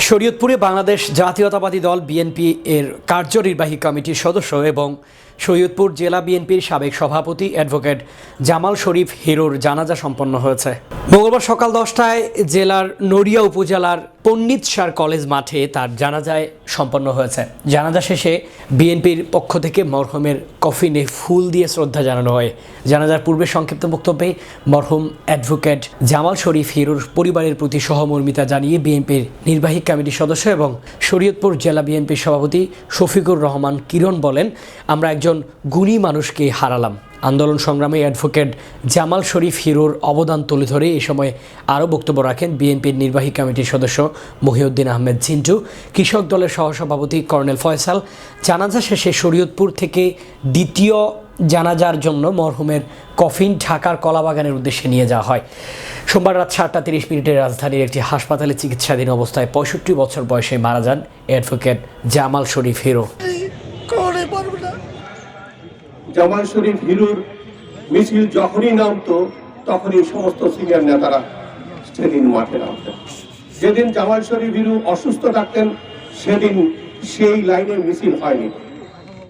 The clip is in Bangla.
শরীয়তপুরে বাংলাদেশ জাতীয়তাবাদী দল বিএনপি এর কার্যনির্বাহী কমিটির সদস্য এবং শরীয়তপুর জেলা বিএনপির সাবেক সভাপতি অ্যাডভোকেট জামাল শরীফ হিরোর জানাজা সম্পন্ন হয়েছে। মঙ্গলবার সকাল 10টায় জেলার নড়িয়া উপজেলার পণ্ডিত সার কলেজ মাঠে তার জানাজায় সম্পন্ন হয়েছে। জানাজা শেষে বিএনপির পক্ষ থেকে মরহুমের কফিনে ফুল দিয়ে শ্রদ্ধা জানানো হয়। জানাজার পূর্বে সংক্ষিপ্ত বক্তব্যে মরহুম অ্যাডভোকেট জামাল শরীফ হিরোর পরিবারের প্রতি সহমর্মিতা জানিয়ে বিএনপির নির্বাহী কমিটির সদস্য এবং শরীয়তপুর জেলা বিএনপির সভাপতি শফিকুর রহমান কিরণ বলেন, আমরা একজন গুণী মানুষকে হারালাম। আন্দোলন সংগ্রামে অ্যাডভোকেট জামাল শরীফ হিরোর অবদান তুলে ধরে এ সময় আরও বক্তব্য রাখেন বিএনপির নির্বাহী কমিটির সদস্য মহিউদ্দিন আহমেদ ঝিন্টু, কৃষক দলের সহসভাপতি কর্নেল ফয়সাল। জানাজা শেষে শরীয়তপুর থেকে দ্বিতীয় জানাজার জন্য মরহুমের কফিন ঢাকার কলাবাগানের উদ্দেশ্যে নিয়ে যাওয়া হয়। সোমবার রাত 7:30 রাজধানীর একটি হাসপাতালে চিকিৎসাধীন অবস্থায় 65 বছর বয়সে মারা যান অ্যাডভোকেট জামাল শরীফ হিরো। জামাল শরীফ হিরোর মিছিল যখনই নামতো তখনই সমস্ত সিনিয়র নেতারা সেদিন মাঠে নামতেন। যেদিন জামাল শরীফ হিরো অসুস্থ থাকতেন সেদিন সেই লাইনে মিছিল হয়নি।